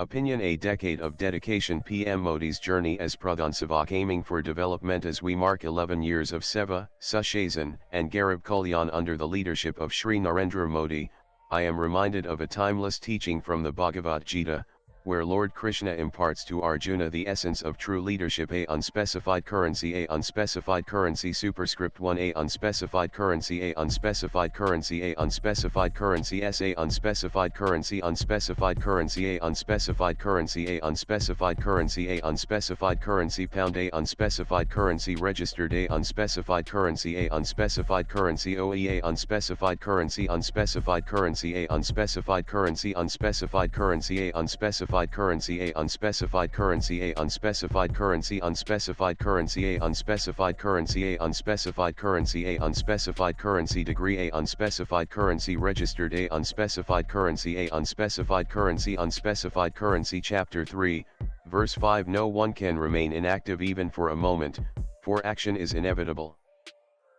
Opinion: a decade of dedication. PM Modi's journey as Pradhan Sevak, aiming for development. As we mark 11 years of Seva, Sushasana, and Garib Kalyan under the leadership of Shri Narendra Modi, I am reminded of a timeless teaching from the Bhagavad Gita, where Lord Krishna imparts to Arjuna the essence of true leadership. A unspecified currency. A unspecified currency. Superscript 1. A unspecified currency. A unspecified currency. A unspecified currency. S. A unspecified currency. Unspecified currency. A unspecified currency. A unspecified currency. A unspecified currency. Pound. A unspecified currency. Registered. A unspecified currency. A unspecified currency. OE. A unspecified currency. Unspecified currency. A unspecified currency. Unspecified currency. A unspecified currency. A unspecified currency. A unspecified currency. Unspecified currency. A unspecified currency. A unspecified currency. A unspecified currency. Degree. A unspecified currency. Registered. A unspecified currency. A unspecified currency. Unspecified currency. Chapter 3, verse 5. No one can remain inactive even for a moment, for action is inevitable.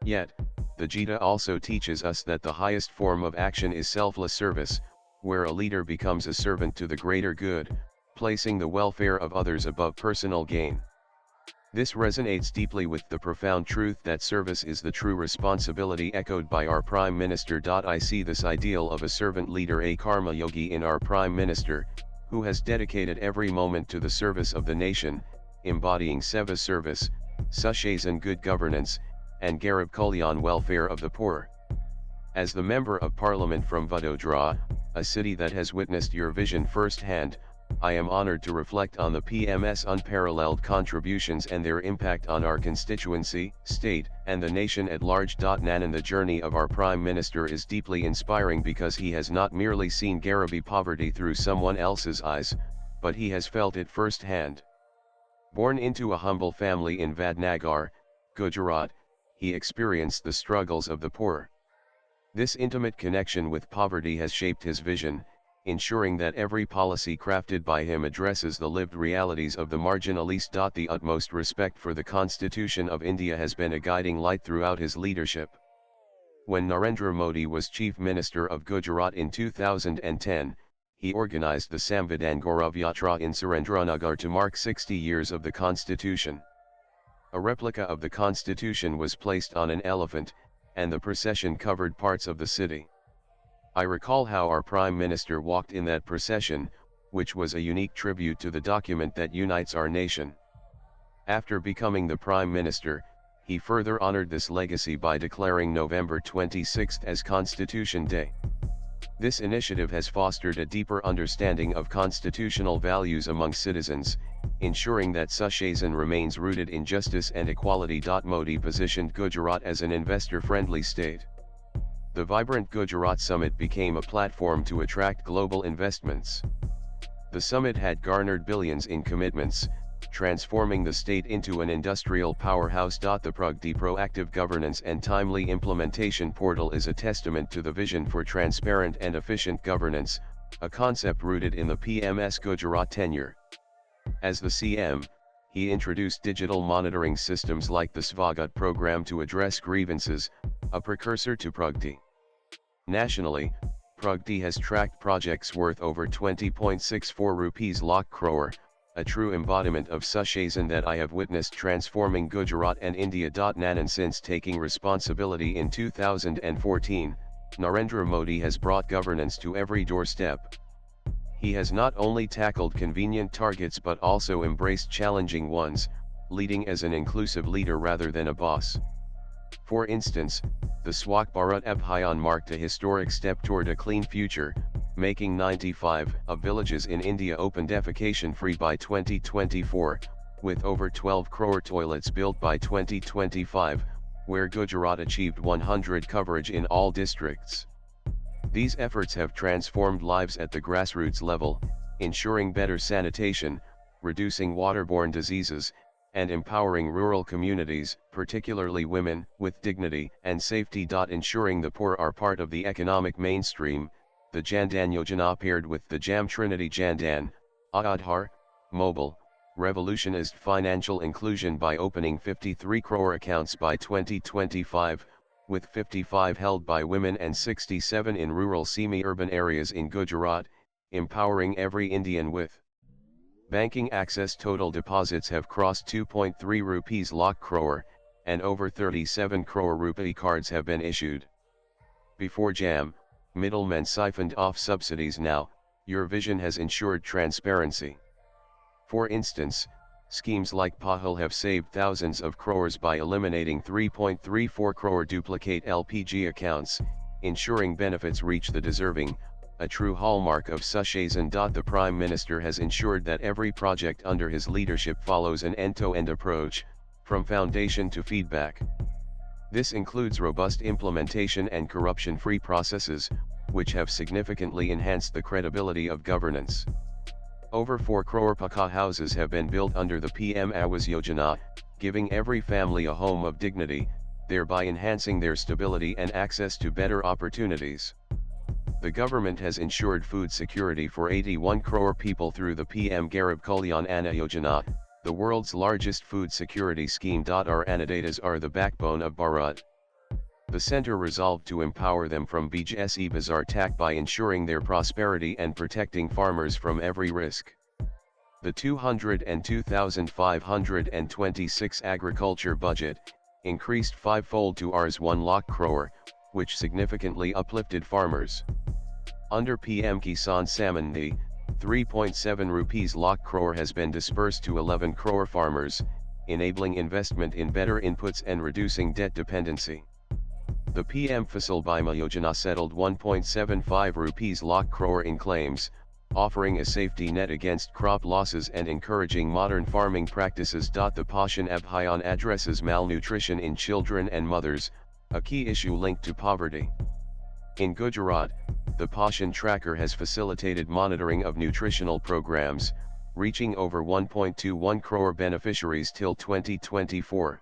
Yet, the Gita also teaches us that the highest form of action is selfless service, where a leader becomes a servant to the greater good, placing the welfare of others above personal gain. This resonates deeply with the profound truth that service is the true responsibility echoed by our Prime Minister. I see this ideal of a servant leader, a karma yogi, in our Prime Minister, who has dedicated every moment to the service of the nation, embodying Seva service, Sushasana good governance, and Garib Kalyan welfare of the poor. As the Member of Parliament from Vadodara, a city that has witnessed your vision firsthand, I am honored to reflect on the PM's unparalleled contributions and their impact on our constituency, state, and the nation at large. Nanan, the journey of our Prime Minister is deeply inspiring because he has not merely seen Garibi poverty through someone else's eyes, but he has felt it firsthand. Born into a humble family in Vadnagar, Gujarat, he experienced the struggles of the poor. This intimate connection with poverty has shaped his vision, ensuring that every policy crafted by him addresses the lived realities of the marginalist. The utmost respect for the Constitution of India has been a guiding light throughout his leadership. When Narendra Modi was Chief Minister of Gujarat in 2010, he organized the Samvidhan Gaurav Yatra in Surendranagar to mark 60 years of the Constitution. A replica of the Constitution was placed on an elephant, and the procession covered parts of the city. I recall how our Prime Minister walked in that procession, which was a unique tribute to the document that unites our nation. After becoming the Prime Minister, he further honored this legacy by declaring November 26 as Constitution Day. This initiative has fostered a deeper understanding of constitutional values among citizens, ensuring that Sushasana remains rooted in justice and equality. Modi positioned Gujarat as an investor-friendly state. The vibrant Gujarat Summit became a platform to attract global investments. The summit had garnered billions in commitments, transforming the state into an industrial powerhouse. The Pragti proactive governance and timely implementation portal is a testament to the vision for transparent and efficient governance, a concept rooted in the PM's Gujarat tenure. As the CM, he introduced digital monitoring systems like the Svagat program to address grievances, a precursor to Pragti. Nationally, Pragti has tracked projects worth over 20.64 lakh crore, a true embodiment of Sushasana that I have witnessed transforming Gujarat and India. Nanan, since taking responsibility in 2014, Narendra Modi has brought governance to every doorstep. He has not only tackled convenient targets but also embraced challenging ones, leading as an inclusive leader rather than a boss. For instance, the Swachh Bharat Abhiyan marked a historic step toward a clean future, making 95 of villages in India open defecation-free by 2024, with over 12 crore toilets built by 2025, where Gujarat achieved 100 coverage in all districts. These efforts have transformed lives at the grassroots level, ensuring better sanitation, reducing waterborne diseases, and empowering rural communities, particularly women, with dignity and safety. Ensuring the poor are part of the economic mainstream, the Jandan Yojana paired with the Jam Trinity Jandan, Aadhar, mobile, revolutionized financial inclusion by opening 53 crore accounts by 2025, with 55 held by women and 67 in rural semi-urban areas in Gujarat, empowering every Indian with Banking access total deposits have crossed 2.3 rupees lakh crore, and over 37 crore rupee cards have been issued. Before jam, middlemen siphoned off subsidies. Now, your vision has ensured transparency. For instance, schemes like Pahal have saved thousands of crores by eliminating 3.34 crore duplicate LPG accounts, ensuring benefits reach the deserving, a true hallmark of Sushasana. The Prime Minister has ensured that every project under his leadership follows an end-to-end approach, from foundation to feedback. This includes robust implementation and corruption-free processes, which have significantly enhanced the credibility of governance. Over 4 crore Pakka houses have been built under the PM Awas Yojana, giving every family a home of dignity, thereby enhancing their stability and access to better opportunities. The government has ensured food security for 81 crore people through the PM Garib Kalyan Anna Yojana, the world's largest food security scheme. Our Annadatas are the backbone of Bharat. The centre resolved to empower them from Bij Se Bazaar Tak by ensuring their prosperity and protecting farmers from every risk. The 202,526 agriculture budget increased fivefold to Rs 1 lakh crore, which significantly uplifted farmers. Under PM Kisan Samman Nidhi, 3.7 rupees lakh crore has been dispersed to 11 crore farmers, enabling investment in better inputs and reducing debt dependency. The PM Fasal Bima Yojana settled 1.75 rupees lakh crore in claims, offering a safety net against crop losses and encouraging modern farming practices. The Poshan Abhiyan addresses malnutrition in children and mothers, a key issue linked to poverty. In Gujarat, the Poshan Tracker has facilitated monitoring of nutritional programs, reaching over 1.21 crore beneficiaries till 2024.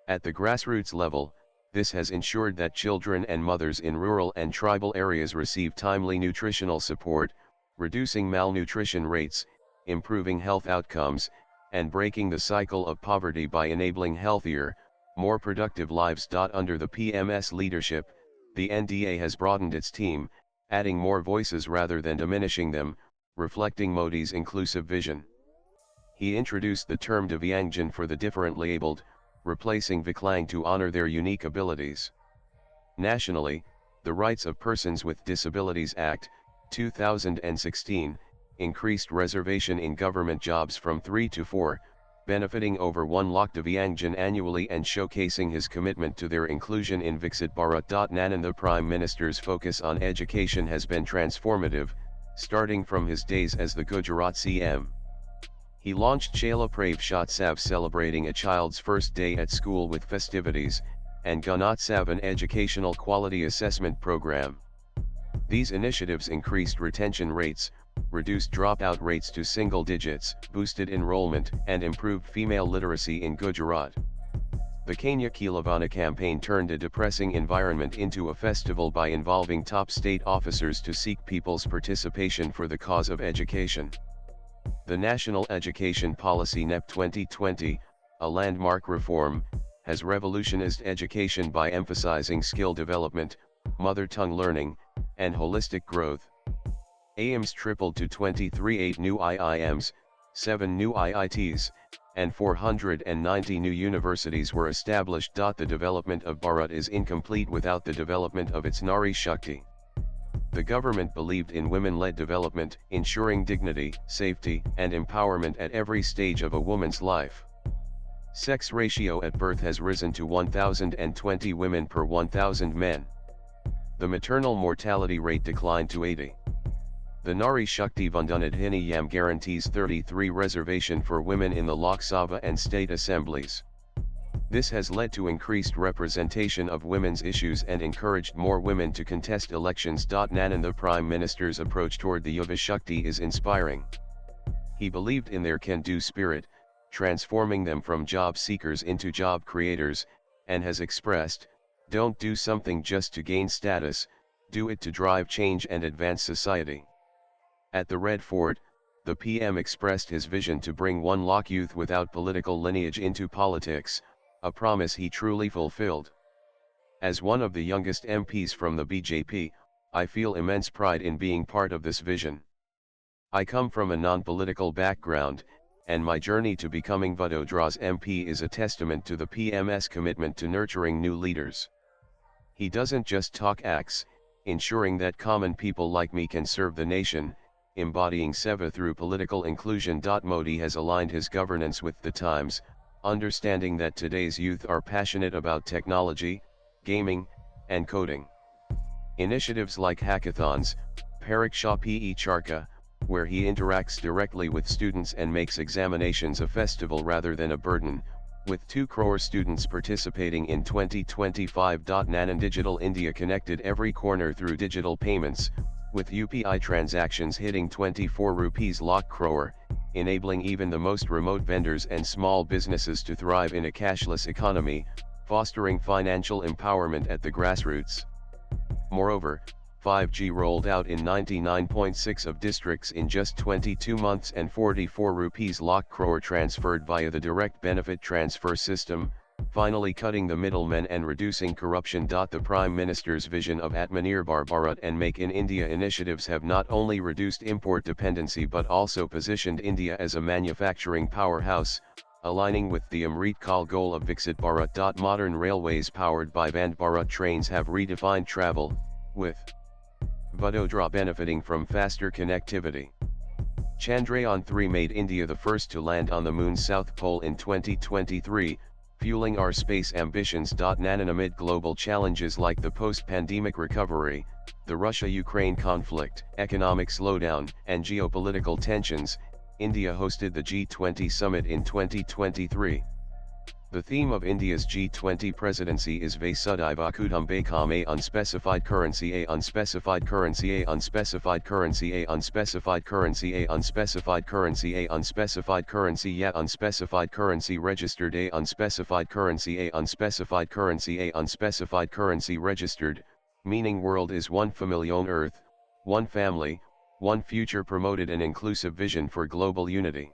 At the grassroots level, this has ensured that children and mothers in rural and tribal areas receive timely nutritional support, reducing malnutrition rates, improving health outcomes, and breaking the cycle of poverty by enabling healthier, more productive lives. Under the PM's leadership, the NDA has broadened its team, adding more voices rather than diminishing them, reflecting Modi's inclusive vision. He introduced the term Divyangjan for the differently abled, replacing Viklang to honor their unique abilities. Nationally, the Rights of Persons with Disabilities Act, 2016, increased reservation in government jobs from 3 to 4, benefiting over 1 lakh Divyangjan annually and showcasing his commitment to their inclusion in Viksit Bharat. Nanan, the Prime Minister's focus on education has been transformative, starting from his days as the Gujarat CM. He launched Chala Praveshotsav, celebrating a child's first day at school with festivities, and Ganotsav, an educational quality assessment program. These initiatives increased retention rates, reduced dropout rates to single digits, boosted enrollment, and improved female literacy in Gujarat. The Kanya Kilavana campaign turned a depressing environment into a festival by involving top state officers to seek people's participation for the cause of education. The National Education Policy NEP 2020, a landmark reform, has revolutionized education by emphasizing skill development, mother tongue learning, and holistic growth. AIMS tripled to 23, 8 new IIMs, 7 new IITs, and 490 new universities were established. The development of Bharat is incomplete without the development of its Nari Shakti. The government believed in women-led development, ensuring dignity, safety, and empowerment at every stage of a woman's life. Sex ratio at birth has risen to 1,020 women per 1,000 men. The maternal mortality rate declined to 80. The Nari Shakti Vandana Yam guarantees 33 reservation for women in the Lok Sabha and state assemblies. This has led to increased representation of women's issues and encouraged more women to contest elections. Nanan, the Prime Minister's approach toward the Yuva Shakti is inspiring. He believed in their can-do spirit, transforming them from job seekers into job creators, and has expressed, "Don't do something just to gain status, do it to drive change and advance society." At the Red Fort, the PM expressed his vision to bring 1 lakh youth without political lineage into politics, a promise he truly fulfilled. As one of the youngest MPs from the BJP, I feel immense pride in being part of this vision. I come from a non-political background, and my journey to becoming Vadodra's MP is a testament to the PM's commitment to nurturing new leaders. He doesn't just talk acts, ensuring that common people like me can serve the nation, embodying Seva through political inclusion. Modi has aligned his governance with the times, understanding that today's youth are passionate about technology, gaming, and coding. Initiatives like hackathons, Pariksha Pe Charka, where he interacts directly with students and makes examinations a festival rather than a burden, with 2 crore students participating in 2025. Nanan Digital India connected every corner through digital payments, with UPI transactions hitting 24 rupees lakh crore, enabling even the most remote vendors and small businesses to thrive in a cashless economy, fostering financial empowerment at the grassroots. Moreover, 5G rolled out in 99.6 of districts in just 22 months, and 44 rupees lakh crore transferred via the direct benefit transfer system, finally cutting the middlemen and reducing corruption. The Prime Minister's vision of Atmanirbhar Bharat and Make in India initiatives have not only reduced import dependency but also positioned India as a manufacturing powerhouse, aligning with the Amrit Kal goal of Viksit Bharat. Modern railways powered by Vande Bharat trains have redefined travel, with Vadodara benefiting from faster connectivity. Chandrayaan-3 made India the first to land on the Moon's south pole in 2023, fueling our space ambitions. Nanan amid global challenges like the post-pandemic recovery, the Russia-Ukraine conflict, economic slowdown, and geopolitical tensions, India hosted the G20 summit in 2023. The theme of India's G20 presidency is Vasudhaiva Kutumbakam, a unspecified currency, a unspecified currency, a unspecified currency, a unspecified currency, a unspecified currency, a unspecified currency, yet unspecified currency registered, a unspecified currency, a unspecified currency, a unspecified currency registered, meaning world is one family on earth, one family, one future, promoted an inclusive vision for global unity.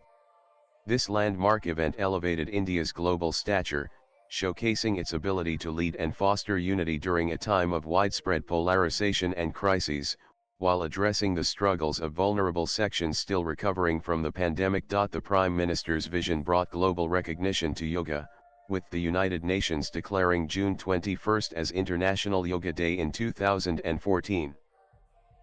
This landmark event elevated India's global stature, showcasing its ability to lead and foster unity during a time of widespread polarization and crises, while addressing the struggles of vulnerable sections still recovering from the pandemic. The Prime Minister's vision brought global recognition to yoga, with the United Nations declaring June 21 as International Yoga Day in 2014.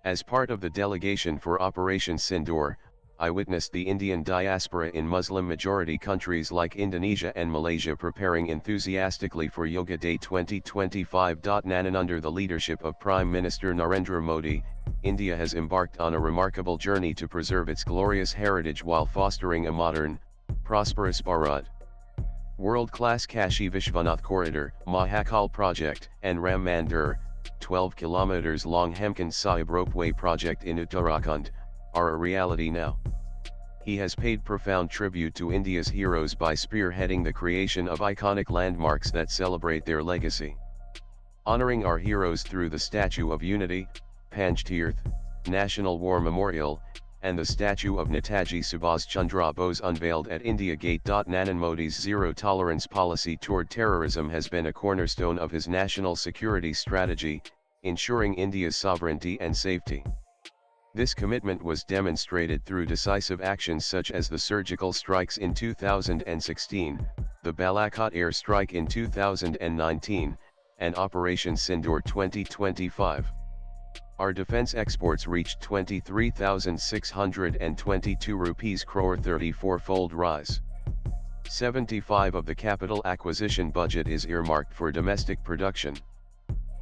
As part of the delegation for Operation Sindoor, I witnessed the Indian diaspora in Muslim-majority countries like Indonesia and Malaysia preparing enthusiastically for Yoga Day 2025. Nanan under the leadership of Prime Minister Narendra Modi, India has embarked on a remarkable journey to preserve its glorious heritage while fostering a modern, prosperous Bharat. World-class Kashi Vishwanath Corridor, Mahakal Project, and Ram Mandir, 12 kilometers long Hemkund Sahib Ropeway project in Uttarakhand, are a reality now. He has paid profound tribute to India's heroes by spearheading the creation of iconic landmarks that celebrate their legacy. Honoring our heroes through the Statue of Unity, Panchtirth, National War Memorial, and the statue of Netaji Subhas Chandra Bose unveiled at India Gate. Nanan Modi's zero-tolerance policy toward terrorism has been a cornerstone of his national security strategy, ensuring India's sovereignty and safety. This commitment was demonstrated through decisive actions such as the surgical strikes in 2016, the Balakot air strike in 2019, and Operation Sindoor 2025. Our defense exports reached 23,622 rupees crore, 34-fold rise. 75% of the capital acquisition budget is earmarked for domestic production.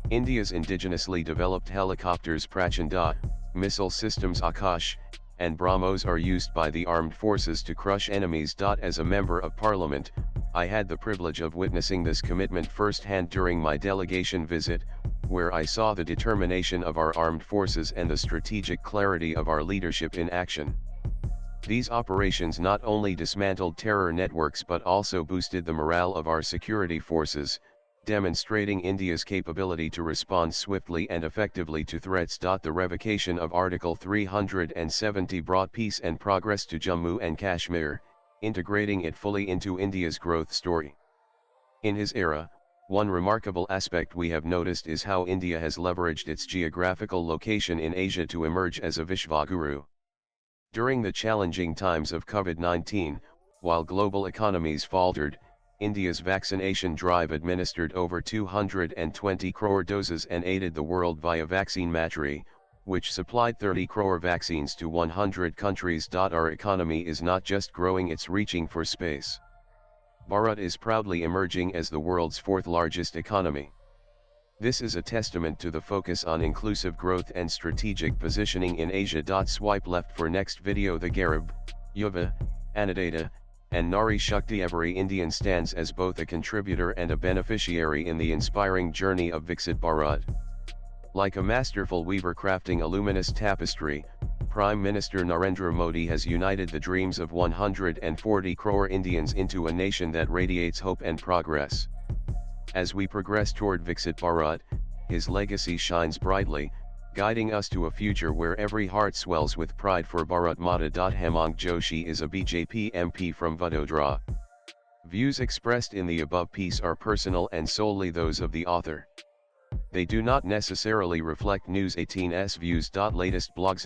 India's indigenously developed helicopters Prachanda, missile systems Akash, and BrahMos are used by the armed forces to crush enemies. As a member of parliament, I had the privilege of witnessing this commitment firsthand during my delegation visit, where I saw the determination of our armed forces and the strategic clarity of our leadership in action. These operations not only dismantled terror networks but also boosted the morale of our security forces, demonstrating India's capability to respond swiftly and effectively to threats. The revocation of Article 370 brought peace and progress to Jammu and Kashmir, integrating it fully into India's growth story. In his era, one remarkable aspect we have noticed is how India has leveraged its geographical location in Asia to emerge as a Vishwaguru. During the challenging times of COVID-19, while global economies faltered, India's vaccination drive administered over 220 crore doses and aided the world via Vaccine Matri, which supplied 30 crore vaccines to 100 countries. Our economy is not just growing, it's reaching for space. Bharat is proudly emerging as the world's fourth largest economy. This is a testament to the focus on inclusive growth and strategic positioning in Asia. Swipe left for next video. The Garib, Yuva, Annadata, and Nari Shakti. Every Indian stands as both a contributor and a beneficiary in the inspiring journey of Viksit Bharat. Like a masterful weaver crafting a luminous tapestry, Prime Minister Narendra Modi has united the dreams of 140 crore Indians into a nation that radiates hope and progress. As we progress toward Viksit Bharat, his legacy shines brightly, guiding us to a future where every heart swells with pride for Bharat Mata. Hemang Joshi is a BJP MP from Vadodara. Views expressed in the above piece are personal and solely those of the author. They do not necessarily reflect News 18's views. Latest blogs.